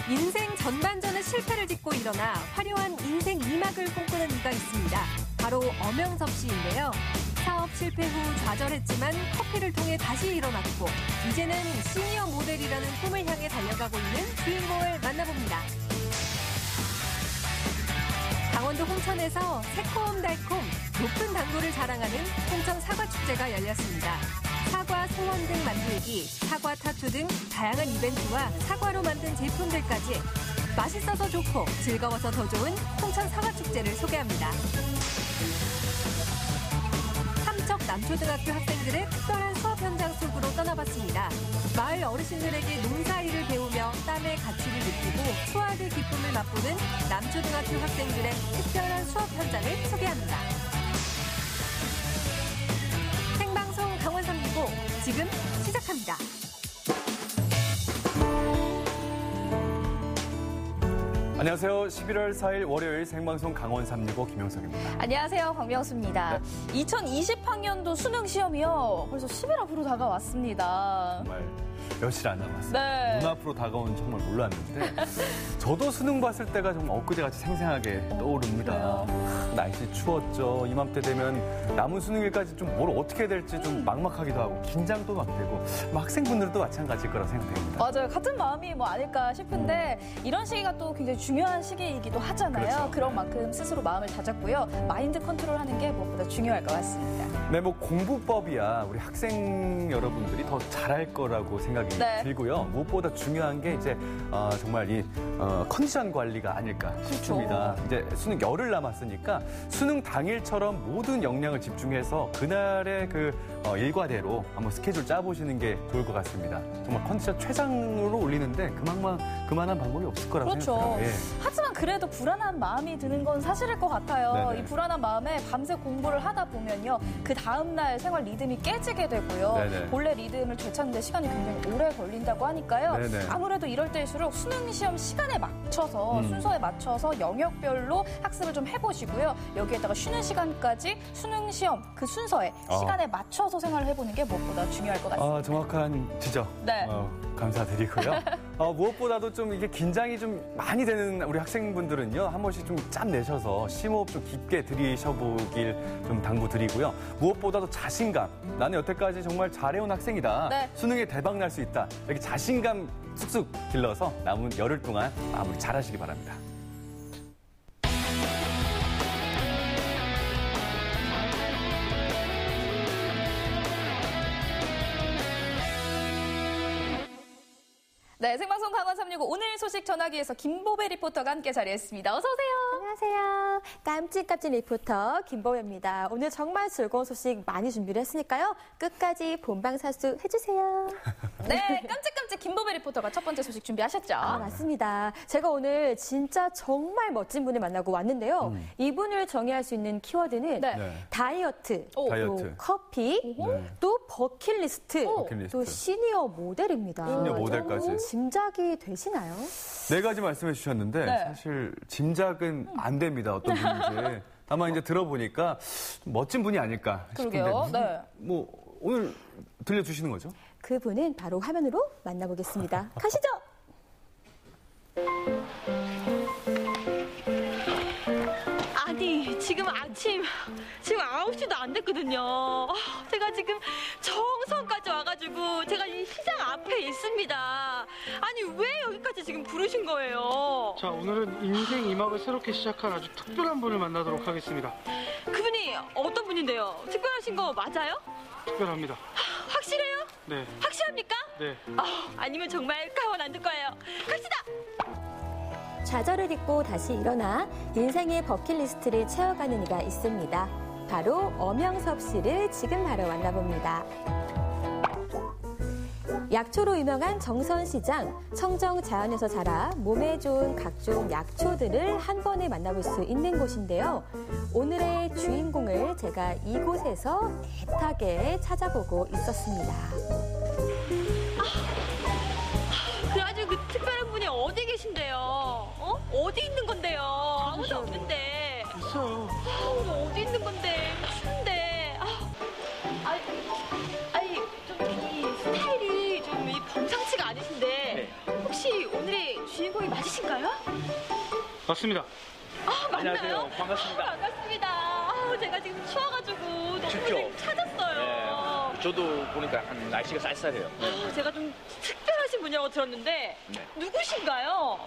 인생 전반전의 실패를 딛고 일어나 화려한 인생 2막을 꿈꾸는 이가 있습니다. 바로 엄영섭 씨인데요. 사업 실패 후 좌절했지만 커피를 통해 다시 일어났고 이제는 시니어 모델이라는 꿈을 향해 달려가고 있는 주인공을 만나봅니다. 강원도 홍천에서 새콤달콤 높은 당도를 자랑하는 홍천 사과축제가 열렸습니다. 사과 소원 등 만들기, 사과 타투 등 다양한 이벤트와 사과로 만든 제품들까지 맛있어서 좋고 즐거워서 더 좋은 홍천 사과축제를 소개합니다. 삼척 남초등학교 학생들의 특별한 수업 현장 속으로 떠나봤습니다. 마을 어르신들에게 농사일을 배우며 땀의 가치를 느끼고 수확의 기쁨을 맛보는 남초등학교 학생들의 특별한 수업 현장을 소개합니다. 생방송 강원 365 지금 시작합니다. 안녕하세요. 11월 4일 월요일 생방송 강원 365 김영석입니다. 안녕하세요. 박명수입니다. 네. 2020학년도 수능 시험이요. 벌써 10일 앞으로 다가왔습니다. 정말 며칠 안 남았어요. 네. 눈앞으로 다가온 정말 몰랐는데 저도 수능 봤을 때가 정말 엊그제같이 생생하게 떠오릅니다. 날씨 추웠죠. 이맘때 되면 남은 수능일까지 좀 뭘 어떻게 해야 될지 좀 막막하기도 하고 긴장도 막 되고 학생분들도 마찬가지일 거라고 생각됩니다. 맞아요. 같은 마음이 아닐까 싶은데 이런 시기가 또 굉장히 중요한 시기이기도 하잖아요. 그렇죠. 그런 만큼 스스로 마음을 다잡고요. 마인드 컨트롤하는 게 무엇보다 중요할 것 같습니다. 네, 공부법이야 우리 학생 여러분들이 더 잘할 거라고 생각이 들고요. 무엇보다 중요한 게 이제 정말 이 컨디션 관리가 아닐까 싶습니다. 이제 수능 열흘 남았으니까 수능 당일처럼 모든 역량을 집중해서 그날의 그 일과대로 한번 스케줄 짜보시는 게 좋을 것 같습니다. 정말 컨디션 최상으로 올리는데 그만한 방법이 없을 거라고 생각해요. 예. 하지만 그래도 불안한 마음이 드는 건 사실일 것 같아요. 네네. 이 불안한 마음에 밤새 공부를 하다 보면요. 그 다음날 생활 리듬이 깨지게 되고요. 네네. 본래 리듬을 되찾는 데 시간이 굉장히 오래 걸린다고 하니까요. 네네. 아무래도 이럴 때일수록 수능 시험 시간에 맞춰서 순서에 맞춰서 영역별로 학습을 좀 해보시고요. 여기에다가 쉬는 시간까지 수능 시험 그 순서에 시간에 맞춰서 생활을 해보는 게 무엇보다 중요할 것 같습니다. 정확한 지적. 네. 감사드리고요. 무엇보다도 좀 이게 긴장이 좀 많이 되는 우리 학생분들은요. 한 번씩 좀 짬 내셔서 심호흡 좀 깊게 들이셔보길 좀 당부드리고요. 무엇보다도 자신감. 나는 여태까지 정말 잘해온 학생이다. 네. 수능에 대박 날 수 있다. 이렇게 자신감 쑥쑥 길러서 남은 열흘 동안 마무리 잘하시기 바랍니다. 네, 생방송 강원 365 오늘 소식 전하기위해서 김보배 리포터가 함께 자리했습니다. 어서 오세요. 안녕하세요. 깜찍깜찍 리포터 김보배입니다. 오늘 정말 즐거운 소식 많이 준비를 했으니까요. 끝까지 본방사수 해주세요. 네, 깜찍깜찍 김보배 리포터가 첫 번째 소식 준비하셨죠? 맞습니다. 제가 오늘 진짜 정말 멋진 분을 만나고 왔는데요. 이분을 정의할 수 있는 키워드는 다이어트, 다이어트. 커피, 또 버킷리스트, 또 시니어 모델입니다. 시니어 모델까지. 짐작이 되시나요? 네 가지 말씀해 주셨는데 사실 짐작은 안 됩니다. 어떤 분인지. 다만 이제 들어보니까 멋진 분이 아닐까 싶은데 그러게요. 오늘 들려주시는 거죠? 그분은 바로 화면으로 만나보겠습니다. 가시죠. 아니 지금 아침 9시도 안 됐거든요. 제가 지금 정선까지 와가지고 제가 이 시장 앞에 있습니다. 아니 왜 여기까지 지금 부르신 거예요? 자, 오늘은 인생 2막을 새롭게 시작한 아주 특별한 분을 만나도록 하겠습니다. 그분이 어떤 분인데요? 특별하신 거 맞아요? 특별합니다. 확실해요? 네. 확실합니까? 네. 아니면 정말 가만 안 둘 거예요. 갑시다. 좌절을 딛고 다시 일어나 인생의 버킷리스트를 채워가는 이가 있습니다. 바로 엄영섭 씨를 지금 바로 만나봅니다. 약초로 유명한 정선시장, 청정 자연에서 자라 몸에 좋은 각종 약초들을 한 번에 만나볼 수 있는 곳인데요. 오늘의 주인공을 제가 이곳에서 애타게 찾아보고 있었습니다. 아주 그 특별한 분이 어디 계신데요? 어디 있는 건데요? 아무도 없는데. 있어요. 어디 있는 건데? 추운데. 좀 이 스타일이 좀 범상치가 아니신데 혹시 오늘의 주인공이 맞으실까요? 누구신가요? 맞습니다. 아, 맞나요? 안녕하세요. 반갑습니다. 반갑습니다. 아, 제가 지금 추워가지고 너무 춥죠? 지금 찾았어요. 네, 저도 보니까 날씨가 쌀쌀해요. 네. 제가 좀 특별하신 분이라고 들었는데 네. 누구신가요?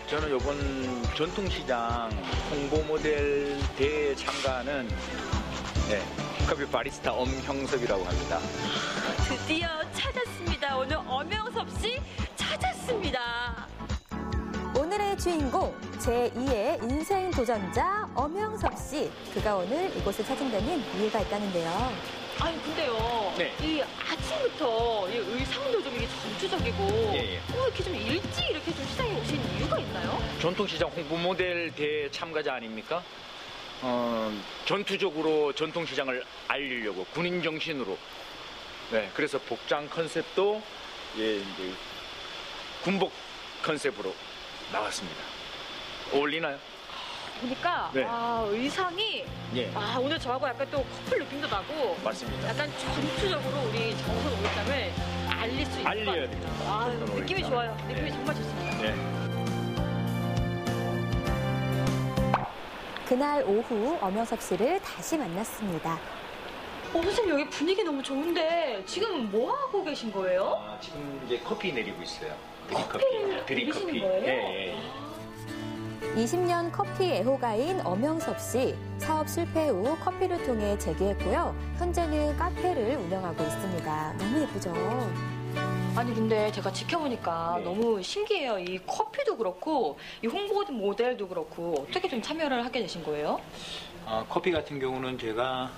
저는 이번 전통시장 홍보 모델 대회에 참가하는 커피 바리스타 엄형섭이라고 합니다. 드디어 찾았습니다. 오늘 엄영섭 씨 찾았습니다. 오늘의 주인공 제2의 인생 도전자 엄영섭 씨. 그가 오늘 이곳을 찾은 데는 이유가 있다는데요. 아니 근데요. 네. 이 아침부터 이 의상도 좀 이게 전투적이고 예. 이렇게 좀 일찍 이렇게 좀 시장에 오신 이유가 있나요? 전통시장 홍보 모델 대회 참가자 아닙니까? 전투적으로 전통시장을 알리려고 군인 정신으로. 네, 그래서 복장 컨셉도 이제 군복 컨셉으로 나왔습니다. 어울리나요? 보니까 네. 의상이 예, 오늘 저하고 약간 또 커플 느낌도 나고 맞습니다. 약간 전투적으로 우리 정선 오일장을 알릴 수 있을 것 알려야 같아요. 됩니다. 정선 느낌이 오일장. 좋아요. 느낌이 네. 정말 좋습니다. 네. 그날 오후 엄영섭 씨를 다시 만났습니다. 선생님 여기 분위기 너무 좋은데 지금 뭐 하고 계신 거예요? 지금 이제 커피 내리고 있어요. 커피를 드립커피. 내리시는 거예요? 예. 20년 커피 애호가인 엄영섭 씨. 사업 실패 후 커피를 통해 재기했고요. 현재는 카페를 운영하고 있습니다. 너무 예쁘죠? 아니 근데 제가 지켜보니까 네. 너무 신기해요. 이 커피도 그렇고 이 홍보 모델도 그렇고 어떻게 좀 참여를 하게 되신 거예요? 커피 같은 경우는 제가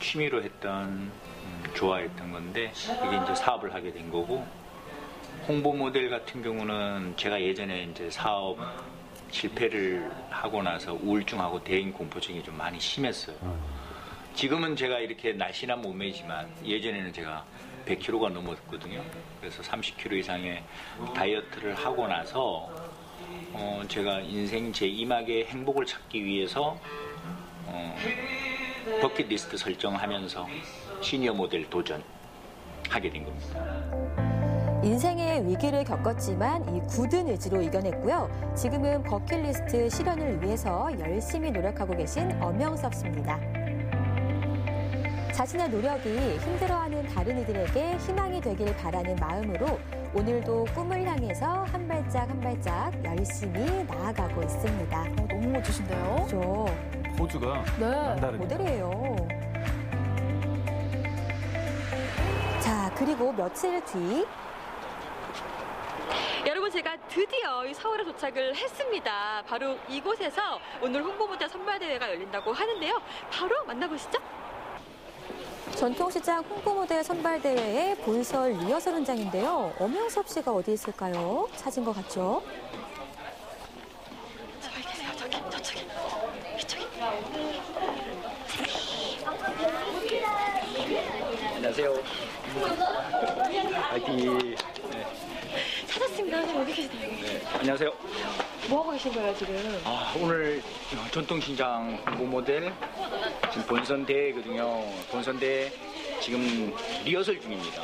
취미로 했던 좋아했던 건데 이게 이제 사업을 하게 된 거고 홍보 모델 같은 경우는 제가 예전에 이제 사업 실패를 하고 나서 우울증하고 대인 공포증이 좀 많이 심했어요. 지금은 제가 이렇게 날씬한 몸매이지만 예전에는 제가 100kg가 넘었거든요. 그래서 30kg 이상의 다이어트를 하고 나서 제가 인생 제2막의 행복을 찾기 위해서 버킷리스트 설정하면서 시니어 모델 도전하게 된 겁니다. 인생의 위기를 겪었지만 이 굳은 의지로 이겨냈고요. 지금은 버킷리스트 실현을 위해서 열심히 노력하고 계신 엄영섭 씨입니다. 자신의 노력이 힘들어하는 다른 이들에게 희망이 되길 바라는 마음으로 오늘도 꿈을 향해서 한 발짝 한 발짝 열심히 나아가고 있습니다. 너무 멋지신데요? 그렇죠? 포즈가 네. 남다릅니다. 모델이에요. 자, 그리고 며칠 뒤 여러분 제가 드디어 이 서울에 도착을 했습니다. 바로 이곳에서 오늘 홍보모델 선발대회가 열린다고 하는데요. 바로 만나보시죠. 전통시장 홍보모델 선발대회의 본설 리허설 현장인데요. 엄영섭 씨가 어디 있을까요? 찾은 것 같죠? 저기 계세요. 저쪽에. 이쪽에. 안녕하세요. 화이팅. 찾았습니다. 선생님 여기 계시네요. 네, 안녕하세요. 뭐 하고 계신 거예요 지금? 오늘 전통시장 홍보 모델 지금 본선대회거든요. 본선대회 지금 리허설 중입니다.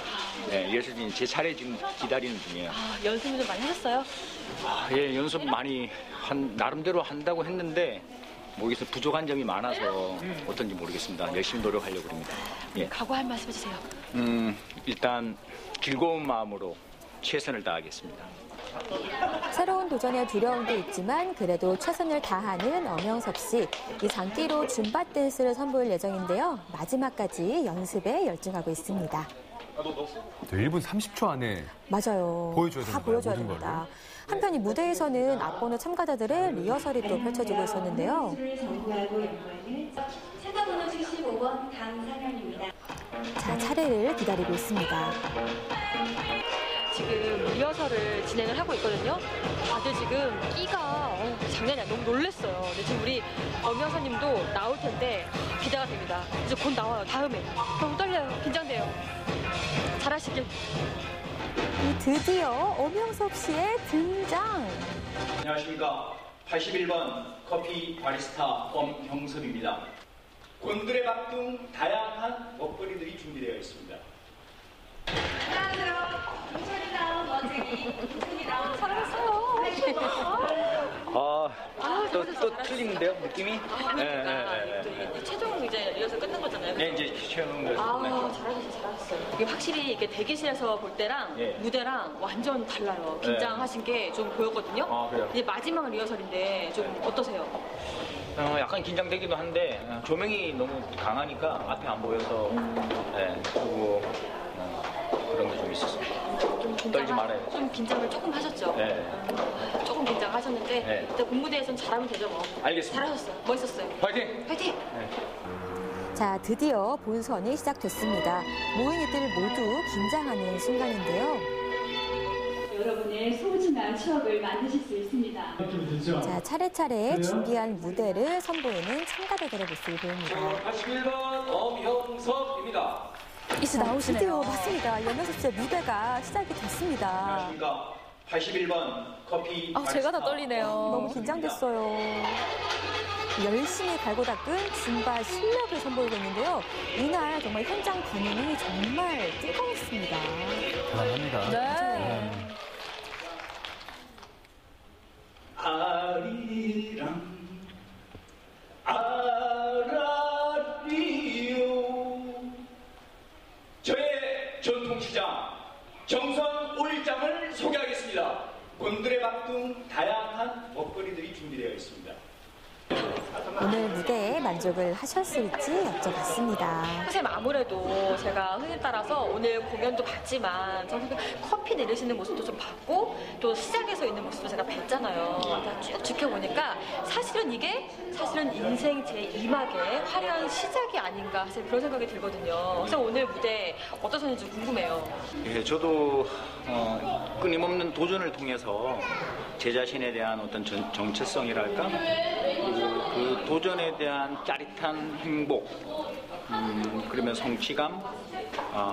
네, 리허설 중 제 차례 지금 기다리는 중이에요. 연습을 좀 많이 하셨어요? 예, 연습 많이 나름대로 한다고 했는데 모르겠어요. 부족한 점이 많아서 어떤지 모르겠습니다. 열심히 노력하려고 합니다. 예. 각오할 말씀 해주세요. 일단 즐거운 마음으로 최선을 다하겠습니다. 새로운 도전에 두려움도 있지만 그래도 최선을 다하는 엄영섭 씨. 이 장기로 줌바 댄스를 선보일 예정인데요. 마지막까지 연습에 열중하고 있습니다. 1분 30초 안에 맞아요. 보여줘야 다 되는 보여줘야 거예요, 모든 됩니다. 한편 이 무대에서는 앞번호 참가자들의 리허설이 또 펼쳐지고 있었는데요. 참가번호 75번 강상현입니다. 자, 차례를 기다리고 있습니다. 지금 리허설을 진행을 하고 있거든요. 다들 지금 끼가 장난이 아니야. 너무 놀랬어요. 근데 지금 우리 엄영사님도 나올 텐데 기대가 됩니다. 이제 곧 나와요. 다음에. 너무 떨려요. 긴장돼요. 잘하시길. 드디어 엄영섭 씨의 등장. 안녕하십니까. 81번 커피 바리스타 엄형섭입니다. 곤드레 밥 등 다양한 먹거리들이 준비되어 있습니다. 안녕하세요. 동철이 나온 멋쟁이 동철이 나온 잘했어요. 또 틀리는데요, 느낌이? 네. 최종 이제 리허설 끝난 거잖아요. 네, 이제 최종 리허설 끝났죠. 잘하셨어요. 이게 확실히 이게 대기실에서 볼 때랑 무대랑 완전 달라요. 긴장하신 게 좀 보였거든요. 그래요? 이제 마지막 리허설인데 좀 어떠세요? 약간 긴장되기도 한데 조명이 너무 강하니까 앞에 안 보여서 그리고 그런 게 좀 있었습니다. 떨지 말아요. 좀 긴장을 조금 하셨죠? 네. 조금 긴장하셨는데 일단 본무대에서는 잘하면 되죠 뭐. 알겠습니다. 잘하셨어요. 멋있었어요. 파이팅! 파이팅! 자, 드디어 본선이 시작됐습니다. 모인 이들 모두 긴장하는 순간인데요. 여러분의 소중한 추억을 만드실 수 있습니다. 자, 차례차례 준비한 무대를 선보이는 참가자들의 모습을 보입니다. 81번 엄형섭입니다. 이제 자, 나오시네요. 드디어 맞습니다. 염영섭 씨의 무대가 시작이 됐습니다. 안녕하십니까. 81번 커피. 제가 다 떨리네요. 너무 긴장됐어요. 열심히 갈고 닦은 줌바 실력을 선보이고 있는데요. 이날 정말 현장 반응이 정말 뜨거웠습니다. 대단합니다. 네. 아리랑 아라리요. 저의 전통시장 정선 5일장을 소개하겠습니다. 곤드레 박등 다양한 먹거리들이 준비되어 있습니다. 오늘 무대에 만족을 하셨을지 여쭤봤습니다. 선생님 아무래도 제가 흥에 따라서 오늘 공연도 봤지만 선생님 커피 내리시는 모습도 좀 봤고 또 시작에서 있는 모습도 제가 뵀잖아요. 다 쭉 지켜보니까 사실은 이게 인생 제2막의 화려한 시작이 아닌가 사실 그런 생각이 들거든요. 그래서 오늘 무대 어떠셨는지 궁금해요. 예, 저도 끊임없는 도전을 통해서 제 자신에 대한 어떤 정체성이랄까 그리고 그 도전에 대한 짜릿한 행복 그러면 성취감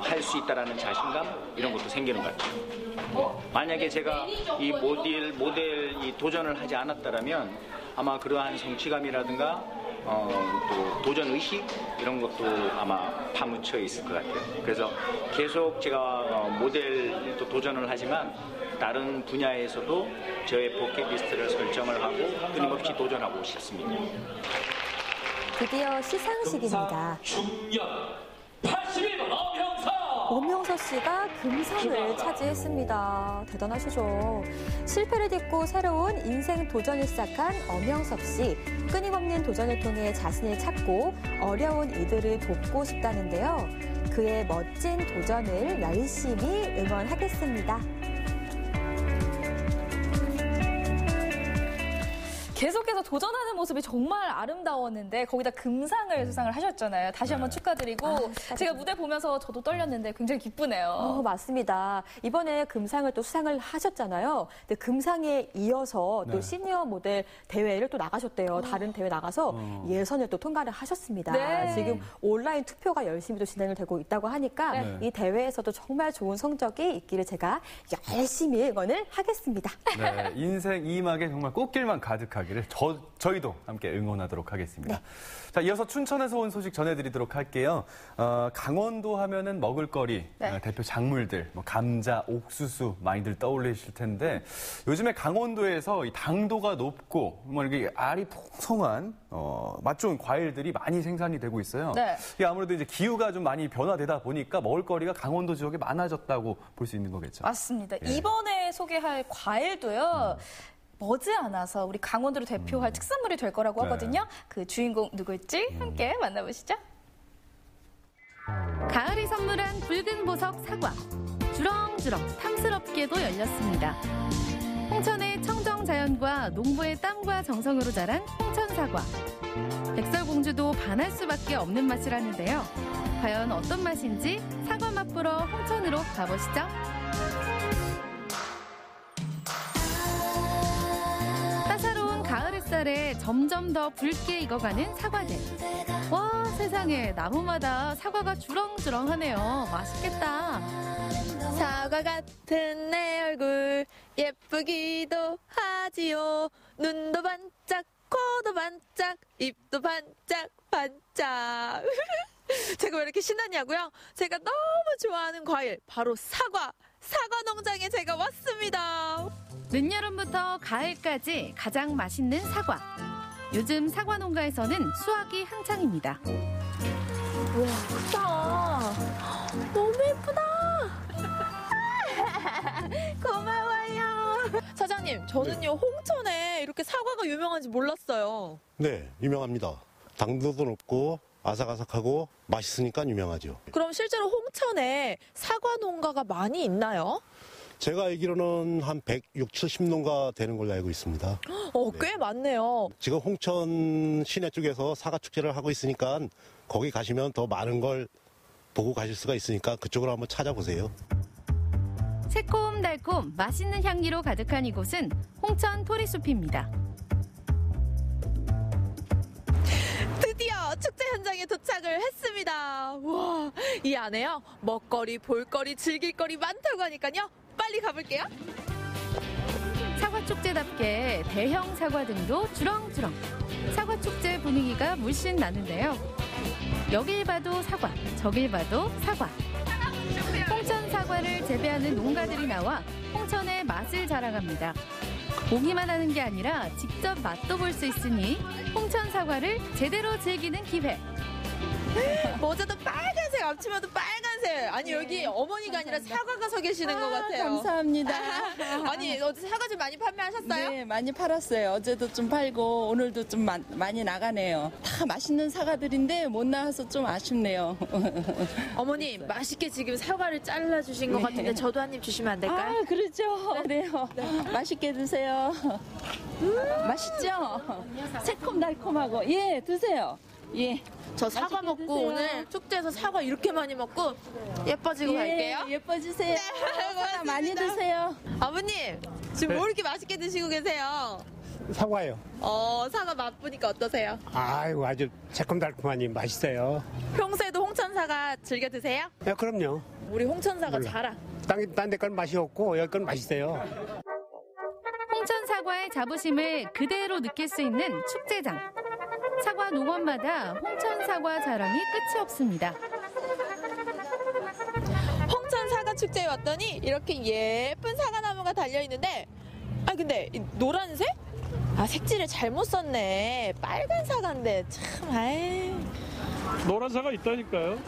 할 수 있다라는 자신감 이런 것도 생기는 것 같아요. 만약에 제가 이 모델 이 도전을 하지 않았다라면 아마 그러한 성취감이라든가 또 도전 의식 이런 것도 아마 파묻혀 있을 것 같아요. 그래서 계속 제가 모델도 도전을 하지만 다른 분야에서도 저의 버킷리스트를 설정을 하고 끊임없이 도전하고 싶습니다. 드디어 시상식입니다. 중년 81번 엄형섭. 엄형섭 씨가 금상을 차지했습니다. 대단하시죠. 실패를 딛고 새로운 인생 도전을 시작한 엄형섭 씨. 끊임없는 도전을 통해 자신을 찾고 어려운 이들을 돕고 싶다는데요. 그의 멋진 도전을 열심히 응원하겠습니다. 계속해서 도전하는 모습이 정말 아름다웠는데 거기다 금상을 수상을 하셨잖아요. 다시 한번 축하드리고 제가 무대 보면서 저도 떨렸는데 굉장히 기쁘네요. 맞습니다. 이번에 금상을 또 수상을 하셨잖아요. 근데 금상에 이어서 또 시니어 모델 대회를 또 나가셨대요. 다른 대회 나가서 예선을 또 통과를 하셨습니다. 네. 지금 온라인 투표가 열심히 또 진행을 되고 있다고 하니까 이 대회에서도 정말 좋은 성적이 있기를 제가 열심히 응원을 하겠습니다. 네, 인생 2막에 정말 꽃길만 가득하기를 저희도 함께 응원하도록 하겠습니다. 네. 자, 이어서 춘천에서 온 소식 전해드리도록 할게요. 강원도 하면은 먹을거리, 대표 작물들, 뭐 감자, 옥수수 많이들 떠올리실 텐데 요즘에 강원도에서 이 당도가 높고 뭐 이렇게 알이 풍성한 맛 좋은 과일들이 많이 생산이 되고 있어요. 네. 이게 아무래도 이제 기후가 좀 많이 변화되다 보니까 먹을거리가 강원도 지역에 많아졌다고 볼 수 있는 거겠죠. 맞습니다. 예. 이번에 소개할 과일도요. 머지않아서 우리 강원도를 대표할 특산물이 될 거라고 하거든요. 그 주인공 누굴지 함께 만나보시죠. 가을이 선물한 붉은 보석 사과. 주렁주렁 탐스럽게도 열렸습니다. 홍천의 청정 자연과 농부의 땀과 정성으로 자란 홍천 사과. 백설공주도 반할 수밖에 없는 맛이라는데요. 과연 어떤 맛인지 사과 맛보러 홍천으로 가보시죠. 따사로운 가을 햇살에 점점 더 붉게 익어가는 사과들. 와, 세상에 나무마다 사과가 주렁주렁하네요. 맛있겠다. 사과 같은 내 얼굴 예쁘기도 하지요. 눈도 반짝, 코도 반짝, 입도 반짝 반짝. 제가 왜 이렇게 신나냐고요? 제가 너무 좋아하는 과일 바로 사과. 사과 농장에 제가 왔습니다. 늦여름부터 가을까지 가장 맛있는 사과. 요즘 사과 농가에서는 수확이 한창입니다. 우와, 크다. 너무 예쁘다. 고마워요. 사장님, 저는요, 홍천에 이렇게 사과가 유명한지 몰랐어요. 네, 유명합니다. 당도도 높고 아삭아삭하고 맛있으니까 유명하죠. 그럼 실제로 홍천에 사과 농가가 많이 있나요? 제가 알기로는 한 160, 70농가 되는 걸로 알고 있습니다. 꽤 많네요. 지금 홍천 시내 쪽에서 사과 축제를 하고 있으니까 거기 가시면 더 많은 걸 보고 가실 수가 있으니까 그쪽으로 한번 찾아보세요. 새콤달콤 맛있는 향기로 가득한 이곳은 홍천 토리숲입니다. 드디어 축제 현장에 도착을 했습니다. 와, 이 안에요. 먹거리, 볼거리, 즐길거리 많다고 하니까요. 빨리 가볼게요. 사과축제답게 대형 사과 등도 주렁주렁. 사과축제 분위기가 물씬 나는데요. 여길 봐도 사과, 저길 봐도 사과. 홍천 사과를 재배하는 농가들이 나와 홍천의 맛을 자랑합니다. 보기만 하는 게 아니라 직접 맛도 볼 수 있으니 홍천 사과를 제대로 즐기는 기회. 모자도 빨간색, 앞치마도 빨간색. 아니, 여기 어머니가 아니라 사과가 서 계시는 것 같아요. 감사합니다. 아니, 어제 사과 좀 많이 판매하셨어요? 네, 많이 팔았어요. 어제도 좀 팔고 오늘도 좀 많이 나가네요. 다 맛있는 사과들인데 못 나와서 좀 아쉽네요. 어머니, 맛있게 지금 사과를 잘라주신 것 같은데 저도 한 입 주시면 안 될까요? 아, 그렇죠. 그래요. 맛있게 드세요. 맛있죠? 새콤달콤하고. 예, 드세요. 예. 저 사과 먹고 드세요. 오늘 축제에서 사과 이렇게 많이 먹고 예뻐지고 갈게요. 예뻐지세요. 네, 많이 드세요. 아버님, 지금 뭐 이렇게 맛있게 드시고 계세요? 사과요. 사과 맛보니까 어떠세요? 아이고, 아주 새콤달콤하니 맛있어요. 평소에도 홍천 사과 즐겨 드세요? 네, 그럼요. 우리 홍천 사과 몰라. 자랑. 딴 데 건 맛이 없고 여기 건 맛있어요. 홍천 사과의 자부심을 그대로 느낄 수 있는 축제장. 사과 농원마다 홍천 사과 자랑이 끝이 없습니다. 홍천 사과 축제에 왔더니 이렇게 예쁜 사과나무가 달려있는데, 근데 이 노란색? 색지를 잘못 썼네. 빨간 사과인데 참. 노란 사과 있다니까요.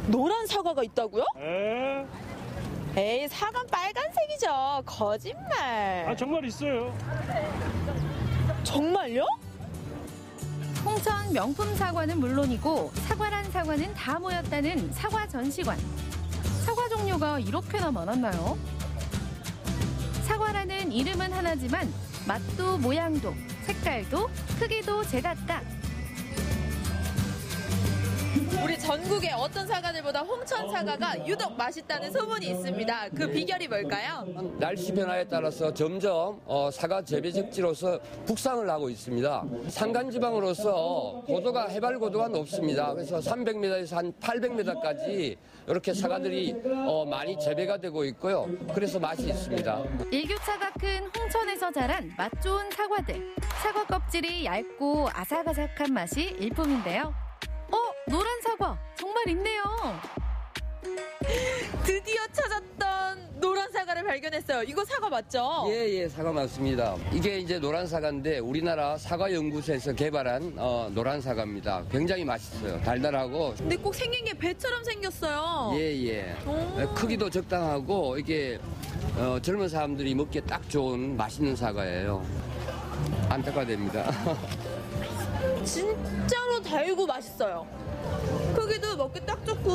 노란 사과가 있다고요? 에? 에이, 사과는 빨간색이죠. 거짓말. 정말 있어요. 정말요? 홍천 명품 사과는 물론이고 사과란 사과는 다 모였다는 사과 전시관. 사과 종류가 이렇게나 많았나요? 사과라는 이름은 하나지만 맛도 모양도 색깔도 크기도 제각각. 우리 전국의 어떤 사과들보다 홍천 사과가 유독 맛있다는 소문이 있습니다. 그 비결이 뭘까요? 날씨 변화에 따라서 점점 사과 재배 적지로서 북상을 하고 있습니다. 산간지방으로서 해발 고도가 높습니다. 그래서 300m에서 한 800m까지 이렇게 사과들이 많이 재배가 되고 있고요. 그래서 맛이 있습니다. 일교차가 큰 홍천에서 자란 맛 좋은 사과들. 사과 껍질이 얇고 아삭아삭한 맛이 일품인데요. 노란 사과 정말 있네요. 드디어 찾았던 노란 사과를 발견했어요. 이거 사과 맞죠? 예, 사과 맞습니다. 이게 이제 노란 사과인데 우리나라 사과연구소에서 개발한 노란 사과입니다. 굉장히 맛있어요. 달달하고. 근데 꼭 생긴 게 배처럼 생겼어요. 예. 크기도 적당하고 이게 젊은 사람들이 먹기에 딱 좋은 맛있는 사과예요. 안타까워됩니다. 진짜로 달고 맛있어요. 크기도 먹기 딱 좋고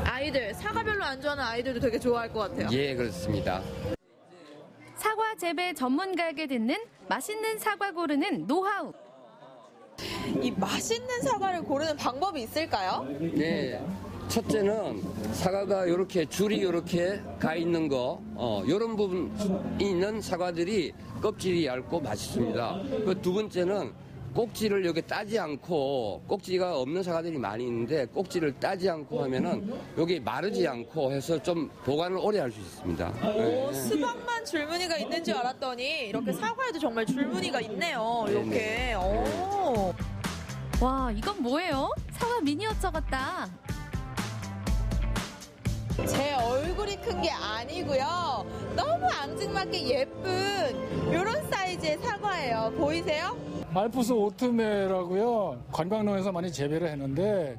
아이들, 사과 별로 안 좋아하는 아이들도 되게 좋아할 것 같아요. 예, 그렇습니다. 사과 재배 전문가에게 듣는 맛있는 사과 고르는 노하우. 이 맛있는 사과를 고르는 방법이 있을까요? 네. 첫째는 사과가 이렇게 줄이 이렇게 가 있는 거, 이런 부분이 있는 사과들이 껍질이 얇고 맛있습니다. 그 두 번째는 꼭지를 여기 따지 않고, 꼭지가 없는 사과들이 많이 있는데 꼭지를 따지 않고 하면은 여기 마르지 않고 해서 좀 보관을 오래 할 수 있습니다. 오, 수박만 줄무늬가 있는 줄 알았더니 이렇게 사과에도 정말 줄무늬가 있네요. 이렇게. 오. 와, 이건 뭐예요? 사과 미니어처 같다. 제 얼굴이 큰 게 아니고요. 너무 앙증맞게 예쁜 이런 사이즈의 사과예요. 보이세요? 알프스 오트메라고요. 관광농에서 많이 재배를 했는데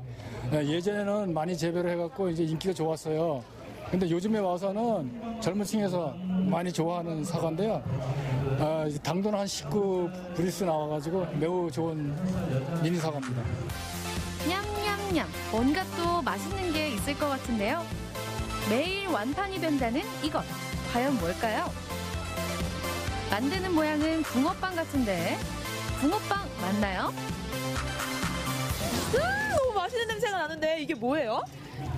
예전에는 많이 재배를 해갖고 이제 인기가 좋았어요. 근데 요즘에 와서는 젊은 층에서 많이 좋아하는 사과인데요. 당도는 한 19 브리스 나와가지고 매우 좋은 미니 사과입니다. 냠냠냠, 뭔가 또 맛있는 게 있을 것 같은데요. 매일 완판이 된다는 이것, 과연 뭘까요? 만드는 모양은 붕어빵 같은데 붕어빵 맞나요? 너무 맛있는 냄새가 나는데 이게 뭐예요?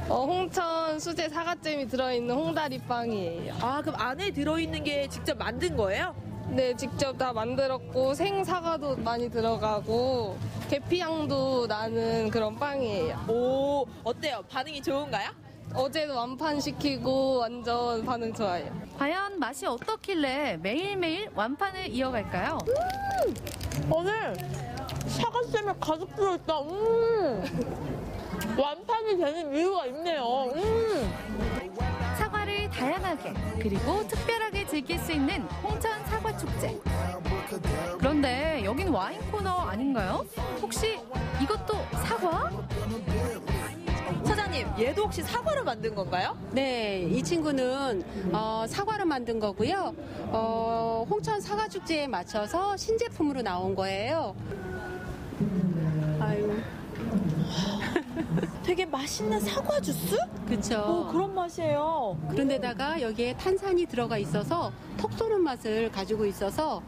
홍천 수제 사과잼이 들어있는 홍다리 빵이에요. 아, 그럼 안에 들어있는 게 직접 만든 거예요? 네, 직접 다 만들었고 생사과도 많이 들어가고 계피향도 나는 그런 빵이에요. 오, 어때요? 반응이 좋은가요? 어제도 완판시키고 완전 반응 좋아요. 과연 맛이 어떻길래 매일매일 완판을 이어갈까요? 오늘 사과잼에 가득 들어있다. 완판이 되는 이유가 있네요. 사과를 다양하게 그리고 특별하게 즐길 수 있는 홍천 사과축제. 그런데 여긴 와인 코너 아닌가요? 혹시 이것도 사과? 사장님, 얘도 혹시 사과로 만든 건가요? 네, 이 친구는 사과로 만든 거고요. 홍천 사과축제에 맞춰서 신제품으로 나온 거예요. 아유. 되게 맛있는 사과 주스? 그렇죠. 그런 맛이에요. 그런데다가 여기에 탄산이 들어가 있어서 톡 쏘는 맛을 가지고 있어서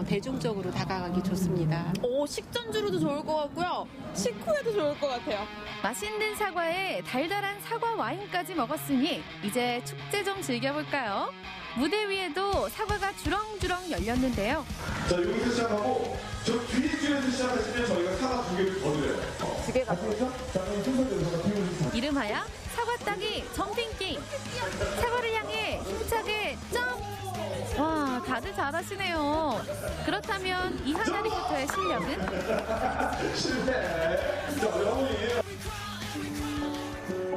대중적으로 다가가기 좋습니다. 오, 식전주로도 좋을 것 같고요. 식후에도 좋을 것 같아요. 맛있는 사과에 달달한 사과 와인까지 먹었으니 이제 축제 좀 즐겨볼까요? 무대 위에도 사과가 주렁주렁 열렸는데요. 자, 여기서 시작하고 저 뒤에 줄에서 시작하시면 저희가 사과 2개를 더 드려요. 2개 아시겠죠? 자, 그럼 순서대로 이름하여 사과 따기 점핑 게임. 사과를 향해 힘차게 점! 와, 다들 잘하시네요. 그렇다면 이 하나리부터의 실력은?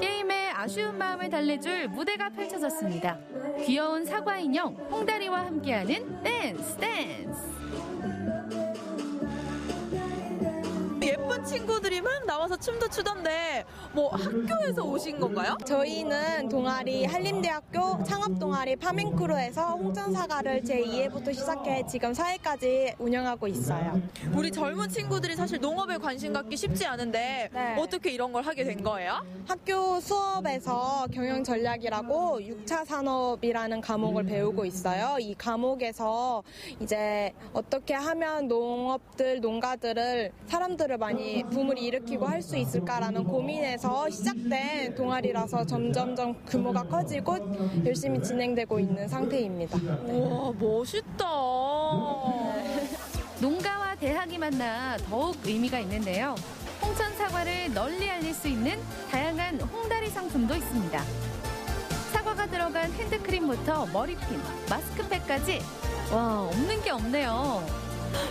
게임에 아쉬운 마음을 달래줄 무대가 펼쳐졌습니다. 귀여운 사과 인형 홍다리와 함께하는 댄스. 예쁜 친구들이 막 나와서 춤도 추던데 뭐 학교에서 오신 건가요? 저희는 동아리 한림대학교 창업동아리 파밍크루에서 홍천사과를 제2회부터 시작해 지금 4회까지 운영하고 있어요. 우리 젊은 친구들이 사실 농업에 관심 갖기 쉽지 않은데 네. 어떻게 이런 걸 하게 된 거예요? 학교 수업에서 경영전략이라고 6차 산업이라는 과목을 배우고 있어요. 이 과목에서 이제 어떻게 하면 농가들을 사람들을 많이 붐을 일으키고 할 수 있을까라는 고민에서 시작된 동아리라서 점점점 규모가 커지고 열심히 진행되고 있는 상태입니다. 우와, 멋있다. 농가와 대학이 만나 더욱 의미가 있는데요. 홍천 사과를 널리 알릴 수 있는 다양한 홍다리 상품도 있습니다. 사과가 들어간 핸드크림부터 머리핀, 마스크팩까지 와, 없는 게 없네요.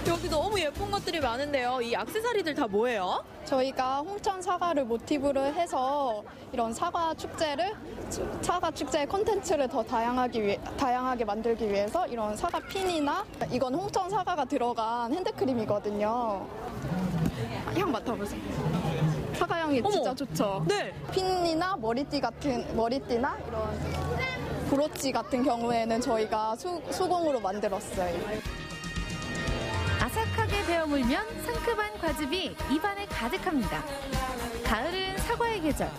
여기 너무 예쁜 것들이 많은데요. 이 액세서리들 다 뭐예요? 저희가 홍천 사과를 모티브로 해서 이런 사과 축제의 콘텐츠를 더 다양하게 만들기 위해서 이런 사과 핀이나 이건 홍천 사과가 들어간 핸드크림이거든요. 향 맡아보세요. 사과 향이 진짜 좋죠. 네. 핀이나 머리띠나 이런 브로치 같은 경우에는 저희가 수공으로 만들었어요. 아삭하게 베어 물면 상큼한 과즙이 입안에 가득합니다. 가을은 사과의 계절.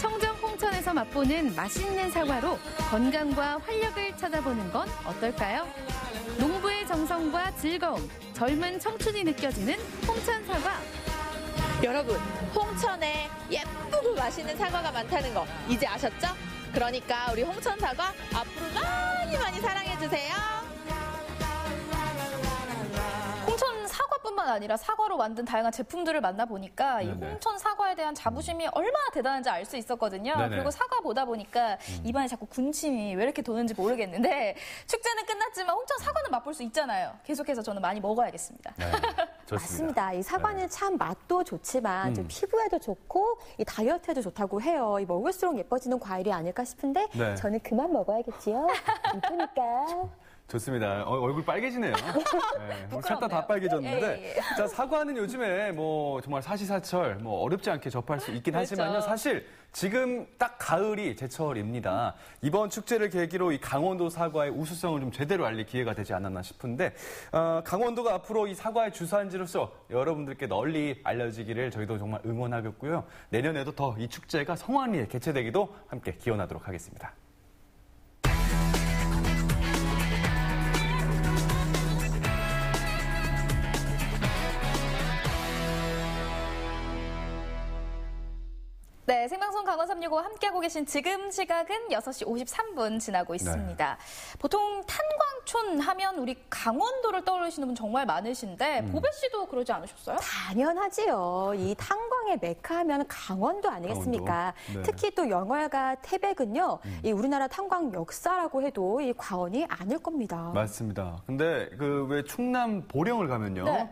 청정 홍천에서 맛보는 맛있는 사과로 건강과 활력을 찾아보는 건 어떨까요? 농부의 정성과 즐거움, 젊은 청춘이 느껴지는 홍천 사과. 여러분, 홍천에 예쁘고 맛있는 사과가 많다는 거 이제 아셨죠? 그러니까 우리 홍천 사과 앞으로 많이 사랑해주세요. 홍천 사과뿐만 아니라 사과로 만든 다양한 제품들을 만나보니까 이 홍천 사과에 대한 자부심이 얼마나 대단한지 알 수 있었거든요. 네네. 그리고 사과 보다 보니까 입안에 자꾸 군침이 왜 이렇게 도는지 모르겠는데 축제는 끝났지만 홍천 사과는 맛볼 수 있잖아요. 계속해서 저는 많이 먹어야겠습니다. 네. 좋습니다. 맞습니다. 이 사과는 참 맛도 좋지만 좀 피부에도 좋고 이 다이어트에도 좋다고 해요. 이 먹을수록 예뻐지는 과일이 아닐까 싶은데 네. 저는 그만 먹어야겠지요. 이쁘니까. 좋습니다. 얼굴 빨개지네요. 네, 살다 다 빨개졌는데. 자, 사과는 요즘에 뭐 정말 사시사철 뭐 어렵지 않게 접할 수 있긴 하지만요. 사실 지금 딱 가을이 제철입니다. 이번 축제를 계기로 이 강원도 사과의 우수성을 좀 제대로 알릴 기회가 되지 않았나 싶은데 강원도가 앞으로 이 사과의 주산지로서 여러분들께 널리 알려지기를 저희도 정말 응원하겠고요. 내년에도 더 이 축제가 성황리에 개최되기도 함께 기원하도록 하겠습니다. 네, 생방송 강원 365 함께하고 계신 지금 시각은 6시 53분 지나고 있습니다. 네. 보통 탄광촌 하면 우리 강원도를 떠올리시는 분 정말 많으신데 보배 씨도 그러지 않으셨어요? 당연하지요. 이 탄광의 메카 하면 강원도 아니겠습니까? 강원도? 네. 특히 또 영월과 태백은요. 이 우리나라 탄광 역사라고 해도 이 과언이 아닐 겁니다. 맞습니다. 근데 그 왜 충남 보령을 가면요. 네.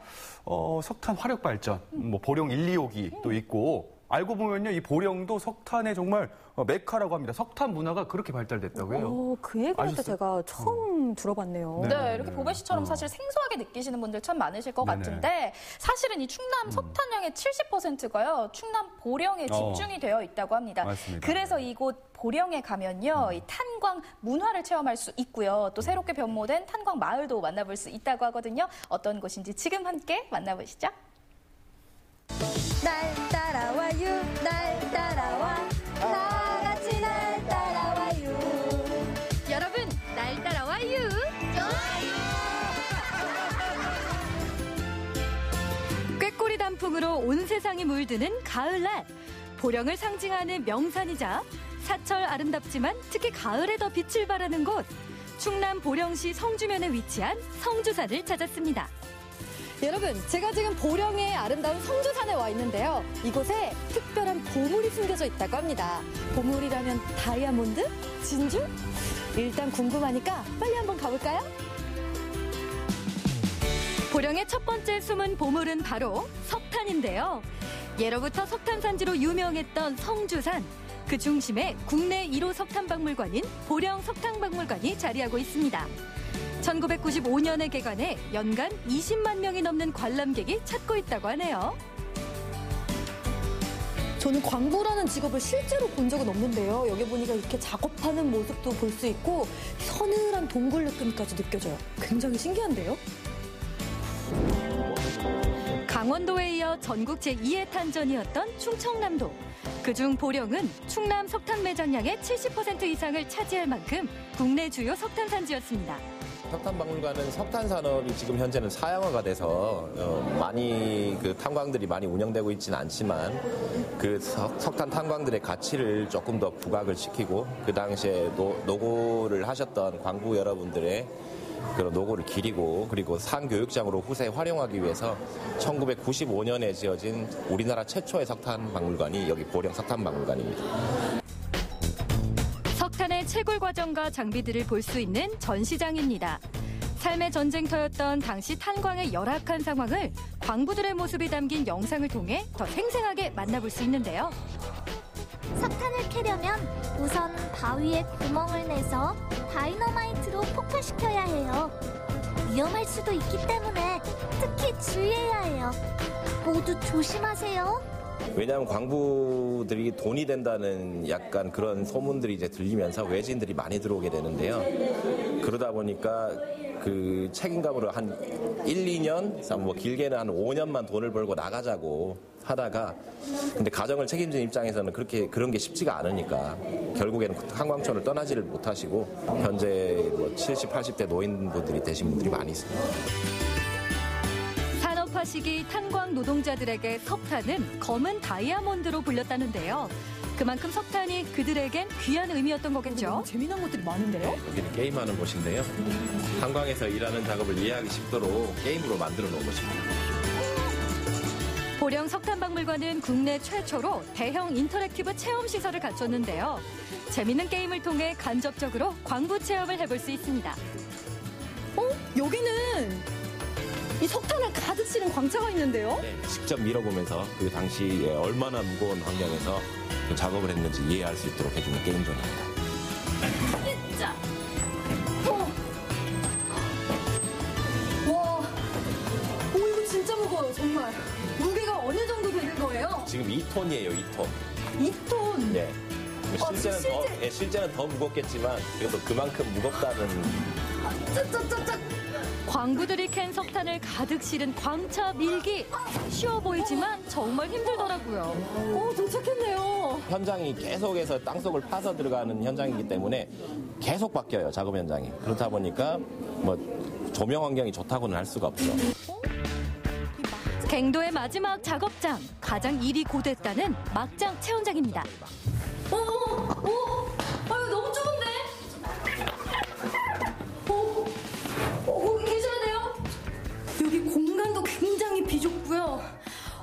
석탄 화력 발전, 뭐 보령 1, 2호기 또 있고 알고 보면요, 이 보령도 석탄의 정말 메카라고 합니다. 석탄 문화가 그렇게 발달됐다고 해요. 그 얘기는 또 제가 처음 들어봤네요. 네, 이렇게 보배 씨처럼 사실 생소하게 느끼시는 분들 참 많으실 것 같은데 사실은 이 충남 석탄량의 70%가요. 충남 보령에 집중이 되어 있다고 합니다. 맞습니다. 그래서 이곳 보령에 가면요, 이 탄광 문화를 체험할 수 있고요. 또 새롭게 변모된 탄광 마을도 만나볼 수 있다고 하거든요. 어떤 곳인지 지금 함께 만나보시죠. 날 따라와요, 날 따라와, 다 같이 날 따라와요. 여러분, 날 따라와요. 좋아요. 꾀꼬리 단풍으로 온 세상이 물드는 가을날. 보령을 상징하는 명산이자 사철 아름답지만 특히 가을에 더 빛을 발하는 곳. 충남 보령시 성주면에 위치한 성주산을 찾았습니다. 여러분, 제가 지금 보령의 아름다운 성주산에 와 있는데요. 이곳에 특별한 보물이 숨겨져 있다고 합니다. 보물이라면 다이아몬드? 진주? 일단 궁금하니까 빨리 한번 가볼까요? 보령의 첫 번째 숨은 보물은 바로 석탄인데요. 예로부터 석탄 산지로 유명했던 성주산. 그 중심에 국내 1호 석탄박물관인 보령 석탄박물관이 자리하고 있습니다. 1995년에 개관해 연간 20만 명이 넘는 관람객이 찾고 있다고 하네요. 저는 광부라는 직업을 실제로 본 적은 없는데요. 여기 보니까 이렇게 작업하는 모습도 볼 수 있고 서늘한 동굴 느낌까지 느껴져요. 굉장히 신기한데요? 강원도에 이어 전국 제2의 탄전이었던 충청남도. 그중 보령은 충남 석탄 매장량의 70% 이상을 차지할 만큼 국내 주요 석탄 산지였습니다. 석탄박물관은 석탄 산업이 지금 현재는 사양화가 돼서 많이 그 탄광들이 많이 운영되고 있지는 않지만 그 석탄 탄광들의 가치를 조금 더 부각을 시키고 그 당시에 노고를 하셨던 광부 여러분들의 그런 노고를 기리고 그리고 상교육장으로 후세에 활용하기 위해서 1995년에 지어진 우리나라 최초의 석탄박물관이 여기 보령 석탄박물관입니다. 석탄의 채굴 과정과 장비들을 볼 수 있는 전시장입니다. 삶의 전쟁터였던 당시 탄광의 열악한 상황을 광부들의 모습이 담긴 영상을 통해 더 생생하게 만나볼 수 있는데요. 석탄을 캐려면 우선 바위에 구멍을 내서 다이너마이트로 폭파시켜야 해요. 위험할 수도 있기 때문에 특히 주의해야 해요. 모두 조심하세요. 왜냐하면 광부들이 돈이 된다는 약간 그런 소문들이 이제 들리면서 외지인들이 많이 들어오게 되는데요. 그러다 보니까 그 책임감으로 한 1, 2년, 뭐 길게는 한 5년만 돈을 벌고 나가자고 하다가 근데 가정을 책임지는 입장에서는 그런 게 쉽지가 않으니까 결국에는 탄광촌을 떠나지를 못하시고 현재 뭐 70, 80대 노인분들이 되신 분들이 많이 있습니다. 산업화 시기 탄광 노동자들에게 석탄은 검은 다이아몬드로 불렸다는데요. 그만큼 석탄이 그들에겐 귀한 의미였던 거겠죠. 재미난 것들이 많은데요? 여기는 게임하는 곳인데요. 탄광에서 일하는 작업을 이해하기 쉽도록 게임으로 만들어 놓은 곳입니다. 보령 석탄박물관은 국내 최초로 대형 인터랙티브 체험 시설을 갖췄는데요. 재미있는 게임을 통해 간접적으로 광부 체험을 해볼 수 있습니다. 여기는 이 석탄을 가득 실은 광차가 있는데요? 네, 직접 밀어보면서 그 당시에 얼마나 무거운 환경에서 그 작업을 했는지 이해할 수 있도록 해주는 게임존입니다. 진짜. 와, 이거 진짜 무거워요, 정말. 무게가 어느 정도 되는 거예요? 지금 2톤이에요, 2톤. 2톤? 네. 실제는 더 무겁겠지만 그래도 그만큼 무겁다는. 광부들이 캔 석탄을 가득 실은 광차 밀기. 쉬워 보이지만 정말 힘들더라고요. 도착했네요. 현장이 계속해서 땅속을 파서 들어가는 현장이기 때문에 계속 바뀌어요, 작업 현장이. 그렇다 보니까 뭐 조명 환경이 좋다고는 할 수가 없죠. 갱도의 마지막 작업장, 가장 일이 고됐다는 막장 체험장입니다. 이거 너무 좁은데? 거기 계셔야 돼요? 여기 공간도 굉장히 비좁고요.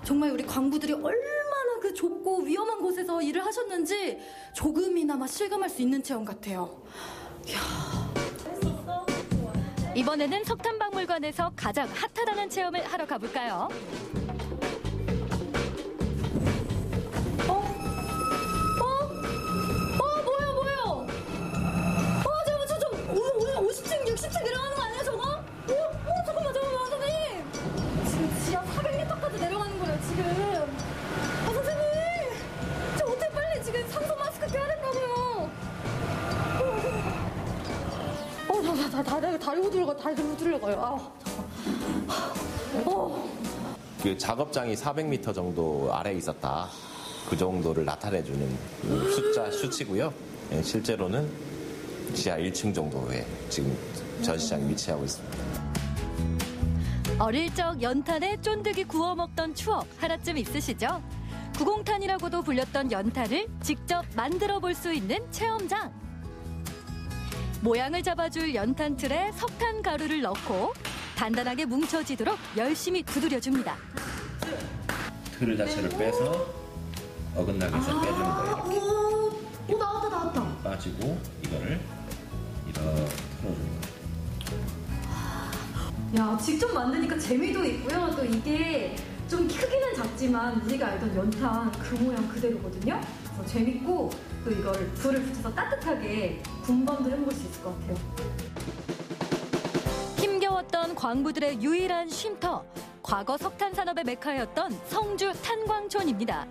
정말 우리 광부들이 얼마나 그 좁고 위험한 곳에서 일을 하셨는지 조금이나마 실감할 수 있는 체험 같아요. 이번에는 석탄박물관에서 가장 핫하다는 체험을 하러 가볼까요? 뭐예요? 저 오늘 50층, 60층 내려가는 거 아니에요, 저거? 잠깐만, 선생님. 지금 지하 400m까지 내려가는 거예요, 지금. 선생님. 저 어떻게 빨리 지금 산소 마스크 껴야 된다고요. 다리 후들려가요. 그 작업장이 400m 정도 아래에 있었다. 그 정도를 나타내주는 수치고요. 실제로는 지하 1층 정도에 지금 전시장이 위치하고 있습니다. 어릴 적 연탄에 쫀득이 구워 먹던 추억 하나쯤 있으시죠? 구공탄이라고도 불렸던 연탄을 직접 만들어 볼 수 있는 체험장. 모양을 잡아줄 연탄 틀에 석탄 가루를 넣고 단단하게 뭉쳐지도록 열심히 두드려줍니다. 틀 자체를 빼서 어긋나게 해서 빼주는 거예요. 이렇게. 나왔다. 빠지고 이거를 이렇게 틀어주는 거예요. 직접 만드니까 재미도 있고요. 또 이게 좀 크기는 작지만 우리가 알던 연탄 그 모양 그대로거든요. 그래서 재밌고 또 이걸 불을 붙여서 따뜻하게 군밤도 해먹을 수 있을 것 같아요. 힘겨웠던 광부들의 유일한 쉼터, 과거 석탄 산업의 메카였던 성주 탄광촌입니다.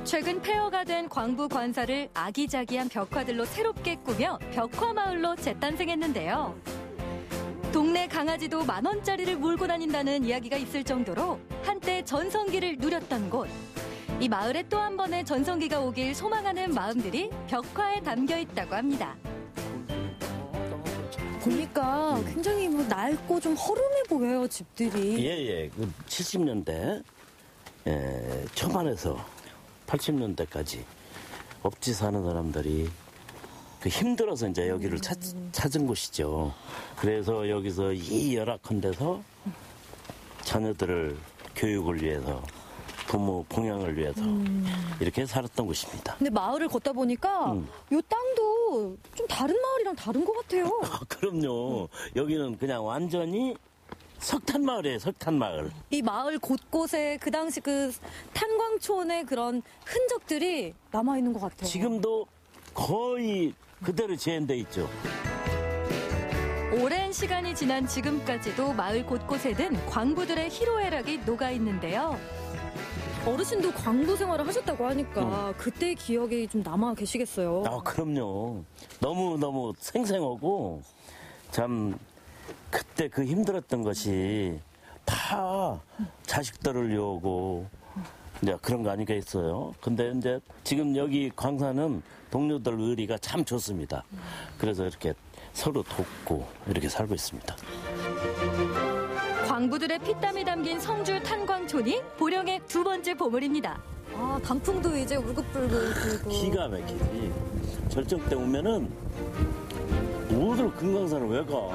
최근 폐허가 된 광부 관사를 아기자기한 벽화들로 새롭게 꾸며 벽화마을로 재탄생했는데요. 동네 강아지도 10,000원짜리를 몰고 다닌다는 이야기가 있을 정도로 한때 전성기를 누렸던 곳. 이 마을에 또 한 번의 전성기가 오길 소망하는 마음들이 벽화에 담겨 있다고 합니다. 보니까 굉장히 낡고 좀 허름해 보여요, 집들이. 예. 70년대 초반에서 80년대까지 업지 사는 사람들이 힘들어서 이제 여기를 찾은 곳이죠. 그래서 여기서 이 열악한 데서 자녀들을 교육을 위해서 부모 봉양을 위해서 이렇게 살았던 곳입니다. 근데 마을을 걷다 보니까 이 땅도 좀 다른 마을이랑 다른 것 같아요. 그럼요. 여기는 그냥 완전히 석탄마을이에요, 석탄마을. 이 마을 곳곳에 그 당시 그 탄광촌의 그런 흔적들이 남아있는 것 같아요. 지금도 거의 그대로 재현돼 있죠. 오랜 시간이 지난 지금까지도 마을 곳곳에는 광부들의 희로애락이 녹아있는데요. 어르신도 광부 생활을 하셨다고 하니까 그때의 기억이 좀 남아 계시겠어요? 그럼요. 너무너무 생생하고 참 그때 그 힘들었던 것이 다 자식들을 위하고 이제 그런 거 아니겠어요. 근데 이제 지금 여기 광산은 동료들 의리가 참 좋습니다. 그래서 이렇게 서로 돕고 이렇게 살고 있습니다. 광부들의 피땀이 담긴 성주 탄광촌이 보령의 두 번째 보물입니다. 단풍도 이제 울긋불긋 불고. 기가 막히지. 절정 때 오면은 모두 금강산을 왜 가?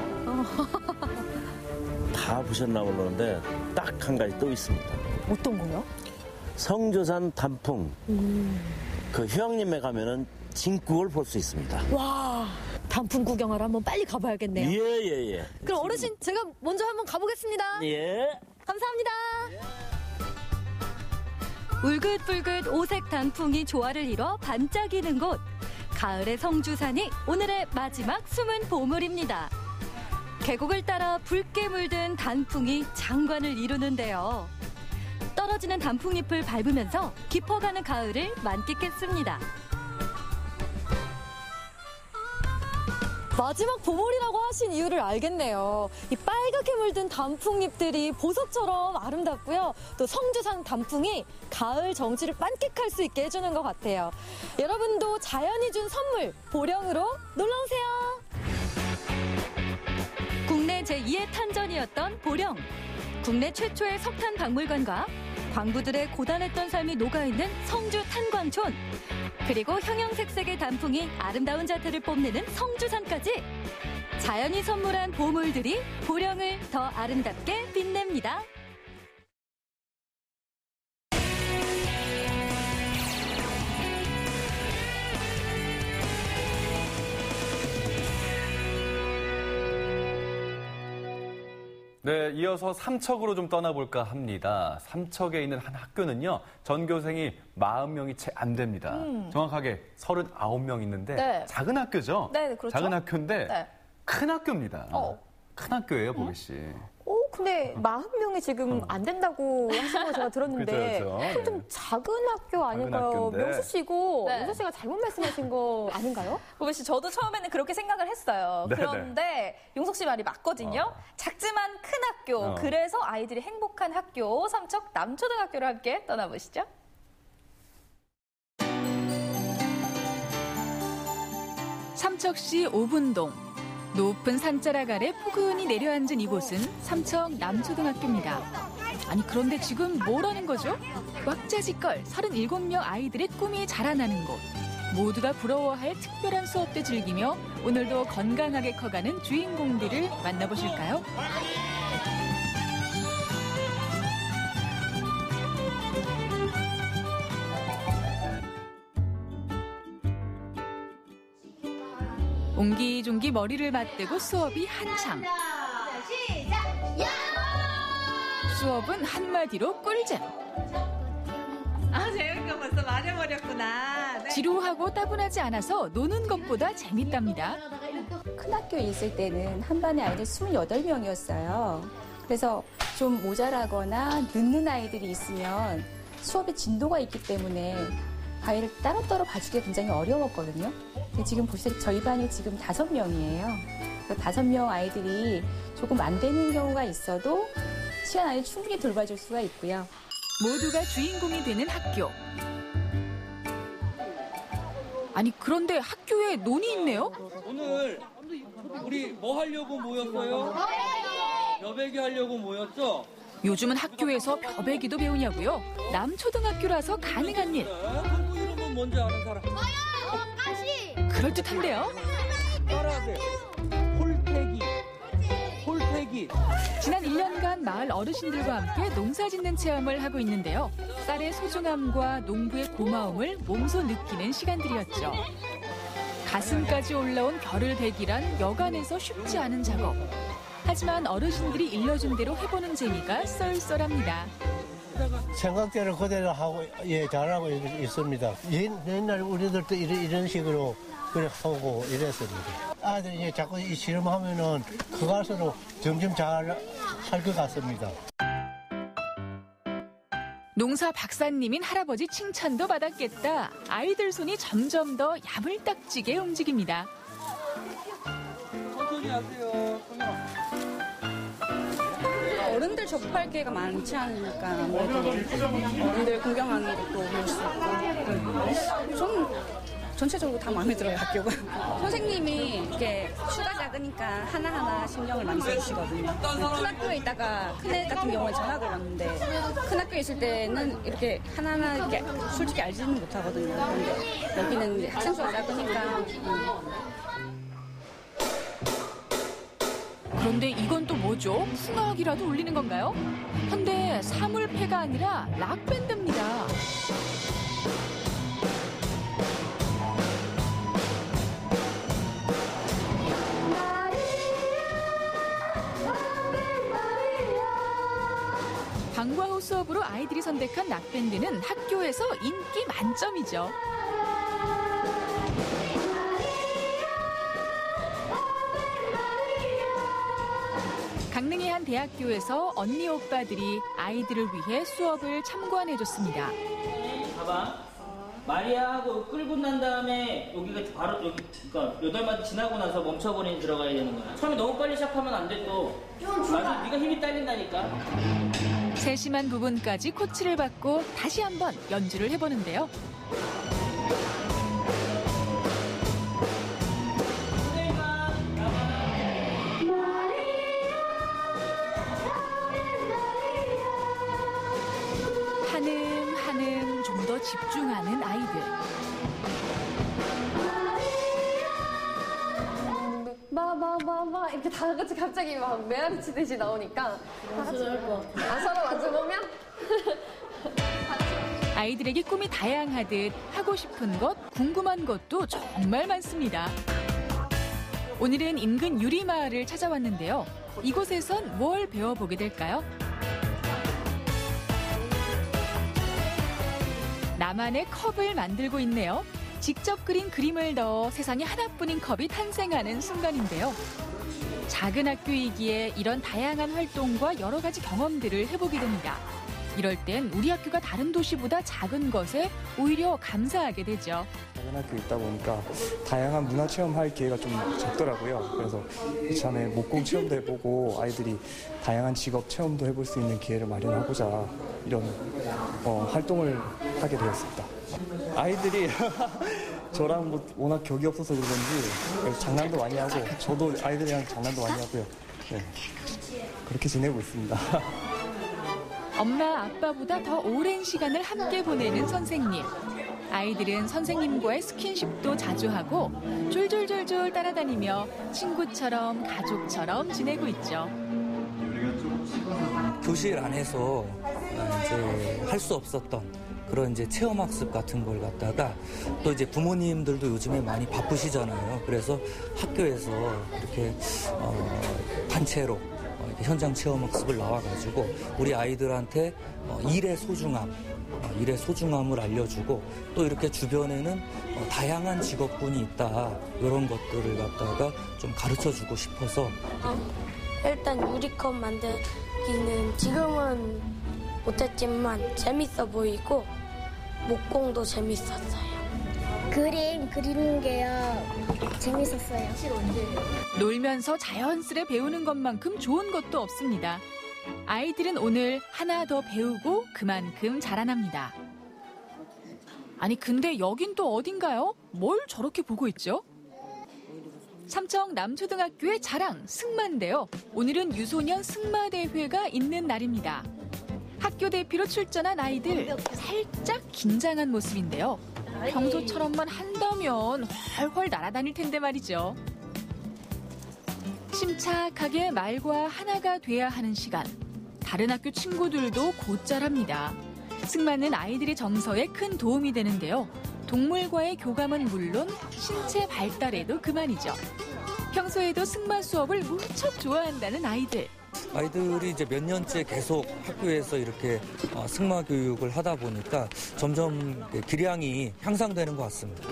다 보셨나 모르는데 딱 한 가지 또 있습니다. 어떤 거요? 성주산 단풍. 그 휴양림에 가면은 진국을 볼 수 있습니다. 와, 단풍 구경하러 한번 빨리 가봐야겠네요. 예. 그럼 어르신 제가 먼저 한번 가보겠습니다. 예. 감사합니다. 울긋불긋 오색 단풍이 조화를 이뤄 반짝이는 곳. 가을의 성주산이 오늘의 마지막 숨은 보물입니다. 계곡을 따라 붉게 물든 단풍이 장관을 이루는데요. 떨어지는 단풍잎을 밟으면서 깊어가는 가을을 만끽했습니다. 마지막 보물이라고 하신 이유를 알겠네요. 이 빨갛게 물든 단풍잎들이 보석처럼 아름답고요. 또 성주산 단풍이 가을 정취를 만끽할 수 있게 해주는 것 같아요. 여러분도 자연이 준 선물 보령으로 놀러오세요. 국내 제2의 탄전이었던 보령. 국내 최초의 석탄 박물관과 광부들의 고단했던 삶이 녹아있는 성주 탄광촌. 그리고 형형색색의 단풍이 아름다운 자태를 뽐내는 성주산까지 자연이 선물한 보물들이 보령을 더 아름답게 빛냅니다. 네, 이어서 삼척으로 좀 떠나볼까 합니다. 삼척에 있는 한 학교는요, 전교생이 40명이 채 안 됩니다. 정확하게 39명 있는데 네. 작은 학교죠? 네, 그렇죠. 작은 학교인데 네. 큰 학교입니다. 큰 학교예요, 보기 씨. 근데 40명이 지금 안 된다고 하신 거 제가 들었는데 그렇죠. 그럼 좀 작은 학교 아닐까요? 학교인데. 명수 씨 이거 네. 명수 씨가 잘못 말씀하신 거 아닌가요? 보배 씨, 저도 처음에는 그렇게 생각을 했어요. 네네. 그런데 용석 씨 말이 맞거든요. 작지만 큰 학교, 그래서 아이들이 행복한 학교, 삼척 남초등학교를 함께 떠나보시죠. 삼척시 오분동. 높은 산자락 아래 포근히 내려앉은 이곳은 삼척 남초등학교입니다. 아니 그런데 지금 뭐라는 거죠? 왁자지껄 37명 아이들의 꿈이 자라나는 곳. 모두가 부러워할 특별한 수업도 즐기며 오늘도 건강하게 커가는 주인공들을 만나보실까요? 옹기종기 머리를 맞대고 수업이 한창. 수업은 한마디로 꿀잼. 재밌는 거 벌써 말해버렸구나. 네. 지루하고 따분하지 않아서 노는 것보다 재밌답니다. 큰 학교에 있을 때는 한 반에 아이들 28명이었어요. 그래서 좀 모자라거나 늦는 아이들이 있으면 수업에 진도가 있기 때문에 아이를 따로따로 봐주기가 굉장히 어려웠거든요. 근데 지금 보시다시피 저희 반이 지금 5명이에요. 그래서 5명 아이들이 조금 안 되는 경우가 있어도 시간 안에 충분히 돌봐줄 수가 있고요. 모두가 주인공이 되는 학교. 아니 그런데 학교에 논이 있네요? 오늘 우리 뭐 하려고 모였어요? 여배기 하려고 모였죠? 요즘은 학교에서 벼베기도 배우냐고요? 남초등학교라서 가능한 일. 공부 이름은 뭔지 아는 사람? 그럴듯한데요? 따라하세요. 홀태기. 홀태기. 지난 1년간 마을 어르신들과 함께 농사짓는 체험을 하고 있는데요. 쌀의 소중함과 농부의 고마움을 몸소 느끼는 시간들이었죠. 가슴까지 올라온 벼를 베기란 여간에서 쉽지 않은 작업. 하지만 어르신들이 일러준 대로 해보는 재미가 쏠쏠합니다. 생각대로 그대로 하고 잘하고 있습니다. 옛날 우리들도 이런 식으로 그래 하고 이랬습니다. 아들이 자꾸 이 실험하면은 그 갈수록 점점 잘 할 것 같습니다. 농사 박사님인 할아버지 칭찬도 받았겠다. 아이들 손이 점점 더 야물딱지게 움직입니다. 천천히 하세요. 어른들 접할 기회가 많지 않으니까 아무래도 어른들 구경하는 것도 볼 수 있고 저는 전체적으로 다 마음에 들어요, 학교가. 선생님이 이렇게 수가 작으니까 하나하나 신경을 많이 써주시거든요. 큰 학교에 있다가 큰애 같은 경우는 전학을 왔는데 큰 학교에 있을 때는 이렇게 하나하나 이렇게 솔직히 알지는 못하거든요. 근데 여기는 이제 학생 수가 작으니까 그런데 이건 또 뭐죠? 풍악이라도 울리는 건가요? 근데 사물패가 아니라 락밴드입니다. 광과 후 수업으로 아이들이 선택한 락밴드는 학교에서 인기 만점이죠. 강릉의 한 대학교에서 언니 오빠들이 아이들을 위해 수업을 참관해줬습니다. 봐봐. 마리아하고 끌고 난 다음에 여기가 바로 여기 그러니까 8마디 지나고 나서 멈춰버리니 들어가야 되는 거야. 처음에 너무 빨리 시작하면 안 돼 또. 맞아, 네가 힘이 딸린다니까. 세심한 부분까지 코치를 받고 다시 한번 연주를 해보는데요. 한음 좀 더 집중하는 아이들. 마마마마 이렇게 다 같이 갑자기 막 메아리 치듯이 나오니까 서로 맞춰보면 아이들에게 꿈이 다양하듯 하고 싶은 것, 궁금한 것도 정말 많습니다. 오늘은 인근 유리마을을 찾아왔는데요. 이곳에선 뭘 배워보게 될까요? 나만의 컵을 만들고 있네요. 직접 그린 그림을 넣어 세상에 하나뿐인 컵이 탄생하는 순간인데요. 작은 학교이기에 이런 다양한 활동과 여러 가지 경험들을 해보게 됩니다. 이럴 땐 우리 학교가 다른 도시보다 작은 것에 오히려 감사하게 되죠. 작은 학교에 있다 보니까 다양한 문화 체험할 기회가 좀 적더라고요. 그래서 이참에 목공 체험도 해보고 아이들이 다양한 직업 체험도 해볼 수 있는 기회를 마련하고자 이런 활동을 하게 되었습니다. 아이들이 저랑 뭐 워낙 격이 없어서 그런지 장난도 많이 하고 저도 아이들이랑 장난도 많이 하고요. 네, 그렇게 지내고 있습니다. 엄마, 아빠보다 더 오랜 시간을 함께 보내는 선생님. 아이들은 선생님과의 스킨십도 자주 하고 졸졸졸졸 따라다니며 친구처럼 가족처럼 지내고 있죠. 교실 안에서 이제 할 수 없었던 그런 이제 체험학습 같은 걸 갖다가 또 이제 부모님들도 요즘에 많이 바쁘시잖아요. 그래서 학교에서 이렇게 단체로 현장 체험학습을 나와가지고 우리 아이들한테 일의 소중함을 알려주고 또 이렇게 주변에는 다양한 직업군이 있다 이런 것들을 갖다가 좀 가르쳐주고 싶어서 일단 유리컵 만들기는 지금은 못했지만 재밌어 보이고 목공도 재밌었어요. 그림 그리는 게요 재밌었어요. 놀면서 자연스레 배우는 것만큼 좋은 것도 없습니다. 아이들은 오늘 하나 더 배우고 그만큼 자라납니다. 아니 근데 여긴 또 어딘가요? 뭘 저렇게 보고 있죠? 삼청 남초등학교의 자랑 승마인데요. 오늘은 유소년 승마대회가 있는 날입니다. 학교 대표로 출전한 아이들 살짝 긴장한 모습인데요. 평소처럼만 한다면 훨훨 날아다닐 텐데 말이죠. 침착하게 말과 하나가 돼야 하는 시간. 다른 학교 친구들도 곧잘합니다. 승마는 아이들의 정서에 큰 도움이 되는데요. 동물과의 교감은 물론 신체 발달에도 그만이죠. 평소에도 승마 수업을 무척 좋아한다는 아이들. 아이들이 이제 몇 년째 계속 학교에서 이렇게 승마 교육을 하다 보니까 점점 기량이 향상되는 것 같습니다.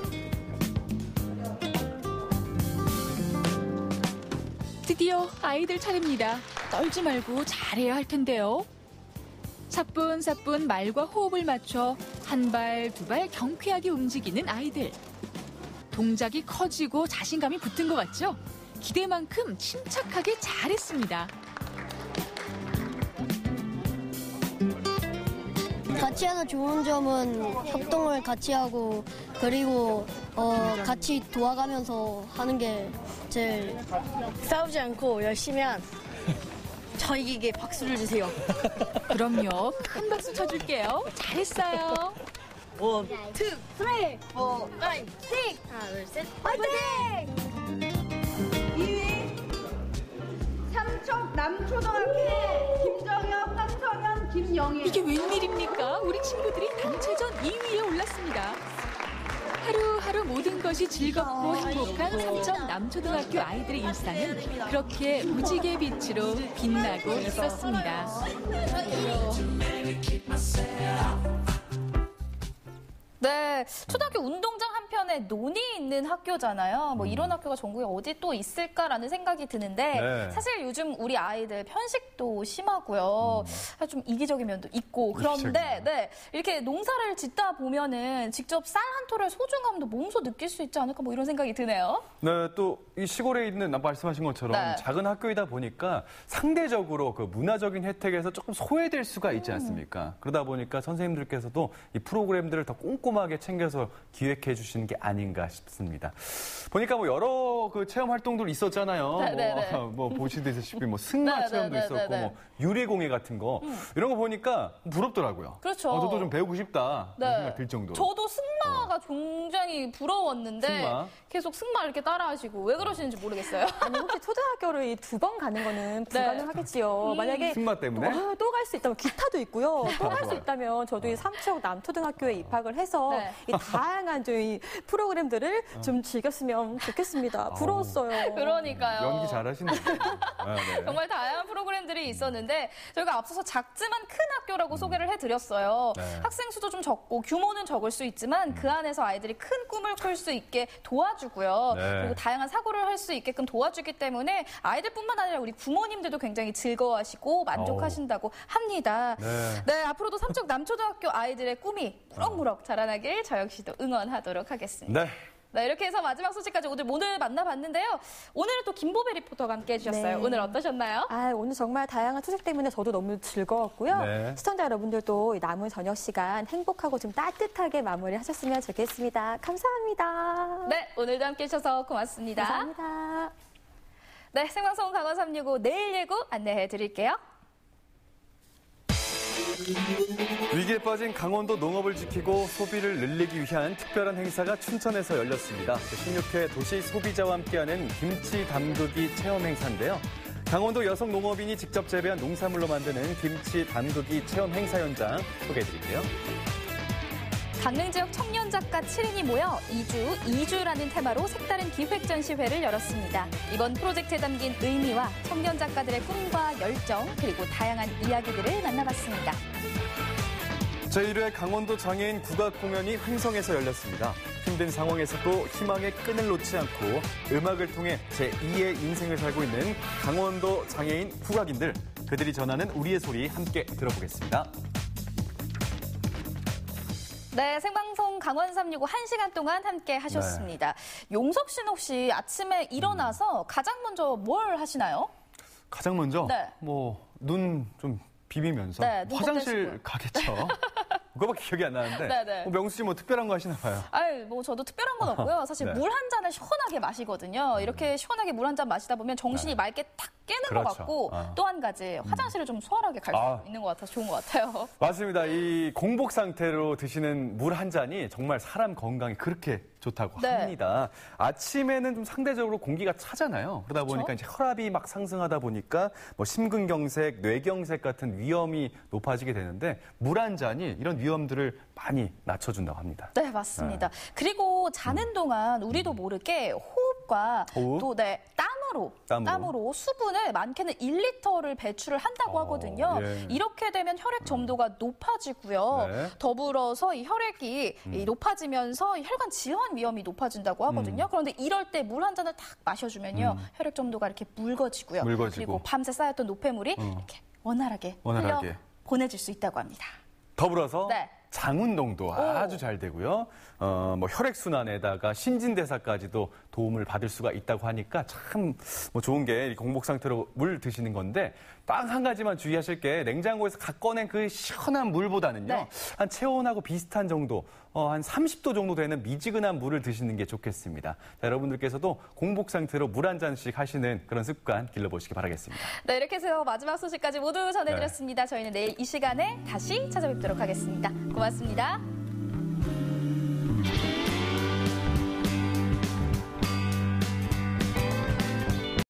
드디어 아이들 차례입니다. 떨지 말고 잘해야 할 텐데요. 사뿐사뿐 말과 호흡을 맞춰 한 발, 두 발 경쾌하게 움직이는 아이들. 동작이 커지고 자신감이 붙은 것 같죠? 기대만큼 침착하게 잘했습니다. 같이 해서 좋은 점은 협동을 같이 하고 그리고 같이 도와가면서 하는 게 제일 싸우지 않고 열심히 한 저에게 박수를 주세요. 그럼요. 큰 박수 쳐줄게요. 잘했어요. 1, 2, 3, 4, 5, 6 하나 둘 셋 화이팅! 2위 삼청 남초등학교 김정혁, 한성현, 김영희. 이게 웬일입니까? 우리 친구들이 단체전 2위에 올랐습니다. 하루하루 모든 것이 즐겁고 행복한 삼척 남초등학교 아이들의 일상은 그렇게 무지개 빛으로 빛나고 있었습니다. 네, 초등학교 운동장 한편에 논이 있는 학교잖아요. 뭐 이런 학교가 전국에 어디 또 있을까라는 생각이 드는데 네. 사실 요즘 우리 아이들 편식도 심하고요. 사실 좀 이기적인 면도 있고 그런데 네, 이렇게 농사를 짓다 보면은 직접 쌀 한 톨의 소중함도 몸소 느낄 수 있지 않을까 뭐 이런 생각이 드네요. 네, 또 이 시골에 있는 말씀하신 것처럼 네. 작은 학교이다 보니까 상대적으로 그 문화적인 혜택에서 조금 소외될 수가 있지 않습니까? 그러다 보니까 선생님들께서도 이 프로그램들을 더 꼼꼼하게 챙겨서 기획해 주시는 게 아닌가 싶습니다. 보니까 뭐 여러 그 체험 활동들 있었잖아요. 뭐 보시다시피 뭐 승마 체험도 있었고 뭐 유리공예 같은 거 이런 거 보니까 부럽더라고요. 그렇죠. 저도 좀 배우고 싶다 네. 생각 들 정도로. 저도 승마가 굉장히 부러웠는데 승마? 계속 승마 이렇게 따라하시고 왜 그러시는지 모르겠어요. 아니 혹시 초등학교를 이 2번 가는 거는 불가능하겠지요. 만약에 승마 때문에? 또 갈 수 있다면 기타도 있고요. 또 갈 수 있다면 저도 이 삼척 남초등학교에 입학을 해서 이 다양한 이 프로그램들을 좀 즐겼으면 좋겠습니다. 부러웠어요. 그러니까요. 연기 잘하시네요. 네. 정말 다양한 프로그램들이 있었는데 저희가 앞서서 작지만 큰 학교라고 소개를 해드렸어요. 네. 학생 수도 좀 적고 규모는 적을 수 있지만 그 안에서 아이들이 큰 꿈을 꿀 수 있게 도와주고요. 네. 그리고 다양한 사고를 할 수 있게끔 도와주기 때문에 아이들뿐만 아니라 우리 부모님들도 굉장히 즐거워하시고 만족하신다고 합니다. 네, 앞으로도 삼척 남초등학교 아이들의 꿈이 무럭무럭 자라나길 저 역시도 응원하도록 하겠습니다. 네, 이렇게 해서 마지막 소식까지 오늘 만나봤는데요. 오늘은 또 김보배 리포터가 함께 해주셨어요. 오늘 어떠셨나요? 오늘 정말 다양한 소식 때문에 저도 너무 즐거웠고요. 네. 시청자 여러분들도 남은 저녁 시간 행복하고 좀 따뜻하게 마무리하셨으면 좋겠습니다. 감사합니다. 네, 오늘도 함께 해주셔서 고맙습니다. 감사합니다. 네, 생방송 강원 365 내일 예고 안내해 드릴게요. 위기에 빠진 강원도 농업을 지키고 소비를 늘리기 위한 특별한 행사가 춘천에서 열렸습니다. 16회 도시 소비자와 함께하는 김치 담그기 체험 행사인데요. 강원도 여성 농업인이 직접 재배한 농산물로 만드는 김치 담그기 체험 행사 현장 소개해드릴게요. 강릉 지역 청년 작가 7인이 모여 이주라는 테마로 색다른 기획 전시회를 열었습니다. 이번 프로젝트에 담긴 의미와 청년 작가들의 꿈과 열정 그리고 다양한 이야기들을 만나봤습니다. 제1회 강원도 장애인 국악 공연이 횡성에서 열렸습니다. 힘든 상황에서도 희망의 끈을 놓지 않고 음악을 통해 제2의 인생을 살고 있는 강원도 장애인 국악인들, 그들이 전하는 우리의 소리 함께 들어보겠습니다. 네, 생방송 강원 365 1시간 동안 함께 하셨습니다. 용석 씨는 혹시 아침에 일어나서 가장 먼저 뭘 하시나요? 가장 먼저 네. 눈 좀 비비면서 네, 눈 화장실 가겠죠. 그거밖에 기억이 안 나는데 네네. 명수 씨 뭐 특별한 거 하시나 봐요. 저도 특별한 건 없고요. 사실 물 한 잔을 시원하게 마시거든요. 이렇게 시원하게 물 한 잔 마시다 보면 정신이 맑게 탁 깨는 것 같고 또 한 가지 화장실을 좀 수월하게 갈 수 있는 것 같아서 좋은 것 같아요. 맞습니다. 이 공복 상태로 드시는 물 한 잔이 정말 사람 건강에 그렇게 좋다고 합니다. 아침에는 좀 상대적으로 공기가 차잖아요. 그러다 보니까 이제 혈압이 막 상승하다 보니까 뭐 심근경색, 뇌경색 같은 위험이 높아지게 되는데 물 한 잔이 이런 위험들을 많이 낮춰준다고 합니다. 네, 맞습니다. 그리고 자는 동안 우리도 모르게 호흡과 또 땀으로 수분을 많게는 1리터를 배출을 한다고 하거든요. 이렇게 되면 혈액 점도가 높아지고요. 더불어서 이 혈액이 높아지면서 혈관 질환 위험이 높아진다고 하거든요. 그런데 이럴 때 물 한 잔을 탁 마셔주면요. 혈액 점도가 이렇게 묽어지고요. 그리고 밤새 쌓였던 노폐물이 이렇게 원활하게 흘려 보내질 수 있다고 합니다. 더불어서 장 운동도 아주 잘 되고요. 뭐 혈액순환에다가 신진대사까지도 도움을 받을 수가 있다고 하니까 참 뭐 좋은 게 공복 상태로 물 드시는 건데 딱 한 가지만 주의하실 게 냉장고에서 각 꺼낸 그 시원한 물보다는요. 한 체온하고 비슷한 정도, 한 30도 정도 되는 미지근한 물을 드시는 게 좋겠습니다. 자, 여러분들께서도 공복 상태로 물 한 잔씩 하시는 그런 습관 길러보시기 바라겠습니다. 네, 이렇게 해서 마지막 소식까지 모두 전해드렸습니다. 저희는 내일 이 시간에 다시 찾아뵙도록 하겠습니다. 고맙습니다.